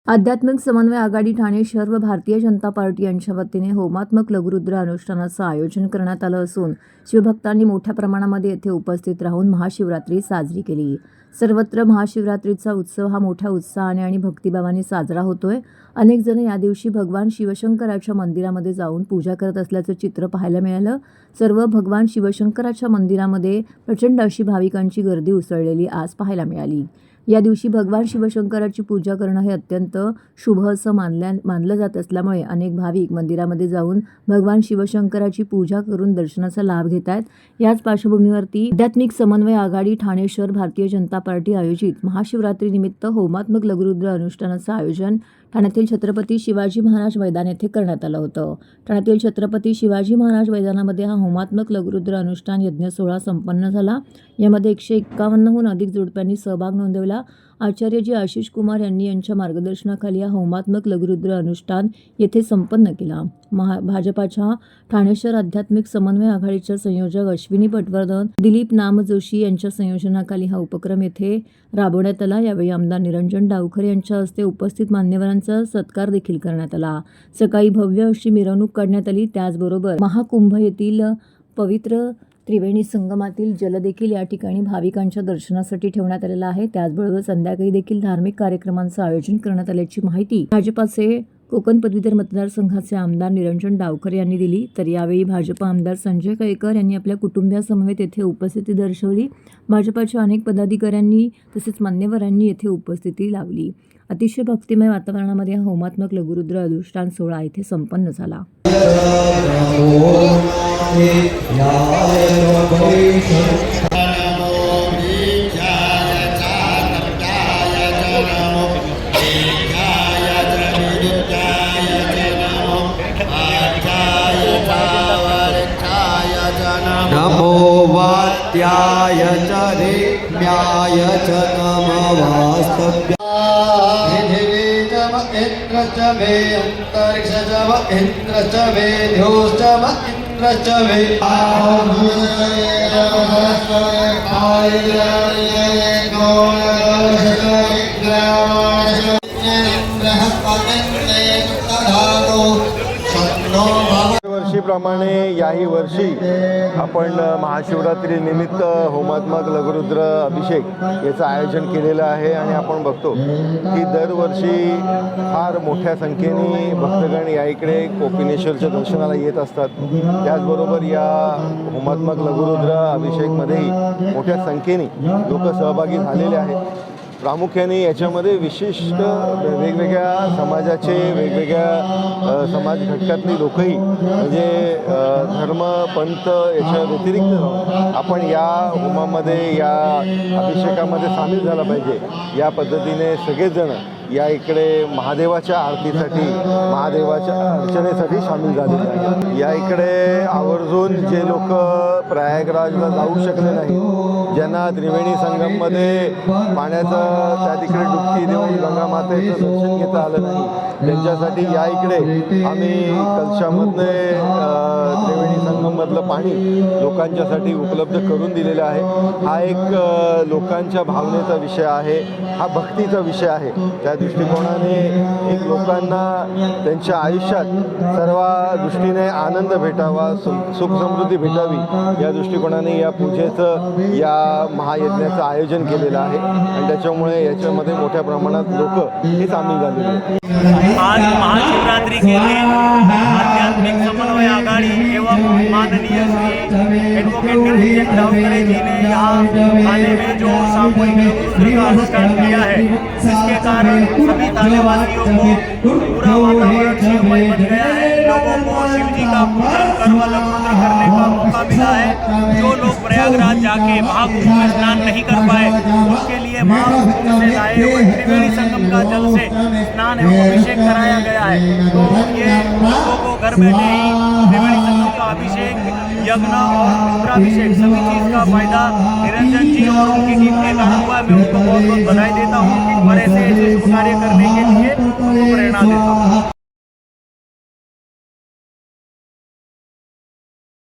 आध्यात्मिक समन्वय आघाडी ठाणे शहर व भारतीय जनता पार्टी यांच्या वतीने होमात्मक लघुरुद्र अनुष्ठानाचं आयोजन करण्यात आलं असून शिवभक्तांनी मोठ्या प्रमाणामध्ये येथे उपस्थित राहून महाशिवरात्री साजरी केली। सर्वत्र महाशिवरात्रीचा उत्सव हा मोठ्या उत्साहाने आणि भक्तिभावाने साजरा होतोय। अनेक जण या दिवशी भगवान शिवशंकराच्या मंदिरामध्ये जाऊन पूजा करत असल्याचं चित्र पाहायला मिळालं। सर्व भगवान शिवशंकराच्या मंदिरामध्ये प्रचंड अशी भाविकांची गर्दी उसळलेली आज पाहायला मिळाली। या दिवशी भगवान शिवशंकराची पूजा करणं हे अत्यंत शुभ असं मानलं जात असल्यामुळे अनेक भाविक मंदिरामध्ये जाऊन भगवान शिवशंकराची पूजा करून दर्शनाचा लाभ घेत आहेत। याच पार्श्वभूमीवरती आध्यात्मिक समन्वय आघाडी ठाणे शहर भारतीय जनता पार्टी आयोजित महाशिवरात्री निमित्त होमात्मक लघुरुद्र अनुष्ठानाचं आयोजन ठाण्यातील छत्रपती शिवाजी महाराज मैदान येथे करण्यात आलं होतं। ठाण्यातील छत्रपती शिवाजी महाराज मैदानामध्ये हा होमात्मक लघुरुद्र अनुष्ठान यज्ञ सोहळा संपन्न झाला। यामध्ये 151हून अधिक जोडप्यांनी सहभाग नोंदवला। आचार्यजी आशिष कुमार यांनी यांच्या मार्गदर्शनाखाली हा होमात्मक लघुरुद्र अनुष्ठान येथे संपन्न केला। भाजपाच्या ठाणे शहर आध्यात्मिक समन्वय आघाडीच्या संयोजक अश्विनी पटवर्धन, दिलीप नाम जोशी यांच्या संयोजनाखाली हा उपक्रम येथे राबवण्यात आला। यावेळी आमदार निरंजन डावखरे यांच्या हस्ते उपस्थित मान्यवरांचा सत्कार देखील करण्यात आला। सकाळी भव्य अशी मिरवणूक काढण्यात आली। त्याचबरोबर महाकुंभ येथील पवित्र त्रिवेणी संगमातील जल देखील या ठिकाणी भाविकांच्या दर्शनासाठी ठेवण्यात आलेला आहे। त्याचबरोबर संध्याकाळी देखील धार्मिक कार्यक्रमांचं आयोजन करण्यात आल्याची माहिती भाजपाचे कोकण पदवीधर मतदारसंघाचे आमदार निरंजन डावखरे यांनी दिली। तर यावेळी भाजप आमदार संजय केळकर यांनी आपल्या कुटुंबियासमवेत येथे उपस्थिती दर्शवली। भाजपाच्या अनेक पदाधिकाऱ्यांनी तसेच मान्यवरांनी येथे उपस्थिती लावली। अतिशय भक्तिमय वातावरणामध्ये हा होमात्मक लघुरुद्र अनुष्ठान सोहळा येथे संपन्न झाला। नमो वात्याय च रेम्याय च नमवास्तव्याय इंद्र च मे अंतरिक्ष च इंद्र च मे ध्योश्च इंद्र च मे वर्षीप्रमाणे याही वर्षी आपण महाशिवरात्री निमित्त होमात्मक लघुरुद्र अभिषेक याचं आयोजन केलेलं आहे आणि आपण बघतो की दरवर्षी फार मोठ्या संख्येने भक्तगण या इकडे कोपिनेश्वरच्या दर्शनाला येत असतात। त्याचबरोबर या होमात्मक लघुरुद्र अभिषेकमध्येही मोठ्या संख्येने लोक सहभागी झालेले आहेत। प्रामुख्याने याच्यामध्ये विशिष्ट वेगवेगळ्या समाजाचे वेगवेगळ्या समाज घटकातली लोकही म्हणजे धर्म पंथ याच्या व्यतिरिक्त राहून आपण या होमामध्ये या अभिषेकामध्ये सामील झाला पाहिजे। या पद्धतीने सगळेजण या इकडे महादेवाच्या आरतीसाठी महादेवाच्या अर्चनेसाठी सामील झालेले आहेत। या इकडे आवर्जून जे लोक प्रयागराजला जाऊ शकले नाही, ज्यांना त्रिवेणी संगममध्ये पाण्याचं त्या तिकडे डुबकी देऊन गंगा मातेचं दर्शन घेता आलं नाही, त्यांच्यासाठी या इकडे आम्ही कलशामध्ये त्रिवेणी संगममधलं पाणी लोकांच्यासाठी उपलब्ध करून दिलेलं आहे। हा एक लोकांच्या भावनेचा विषय आहे, हा भक्तीचा विषय आहे। त्या दृष्टिकोनाने एक लोकांना त्यांच्या आयुष्यात सर्व दृष्टीने आनंद भेटावा, सुख समृद्धी भेटावी या दृष्टिकोनाने या पूजेचं या महायज्ञाचं आयोजन केलेलं आहे आणि त्याच्यामुळे याच्यामध्ये मोठ्या प्रमाणात लोक हे सामील झालेले आहेत। आज महाशिवरात्रि के दिन आध्यात्मिक समन्वय आघाड़ी एवं माननीय श्री एडवोकेट निरंजन डावखरे जी ने यहाँ थाने में जो सामूहिक लघुरुद्र का अनुष्ठान किया है, जिसके कारण सभी थानेवासियों को पूरा वातावरण शिवमय बन गया है। लोगों को शिव जी का पूजन करवा लघुरुद्र करने का मौका मिला है। जो लोग प्रयागराज जाके महाकुंभ में स्नान नहीं कर पाए, उसके लिए महाकुंभ से लाए हुए त्रिवेणी संगम का जल से स्नान एवं अभिषेक कराया गया है। तो ये लोगों को घर बैठे ही त्रिवेणी संगम का अभिषेक, यज्ञ और रुद्राभिषेक सभी चीज़ का फायदा निरंजन जी और उनकी टीम के कारण हुआ। मैं उनको बहुत बहुत बधाई देता हूँ और ऐसे शुभ कार्य करने के लिए उनको प्रेरणा देता हूँ।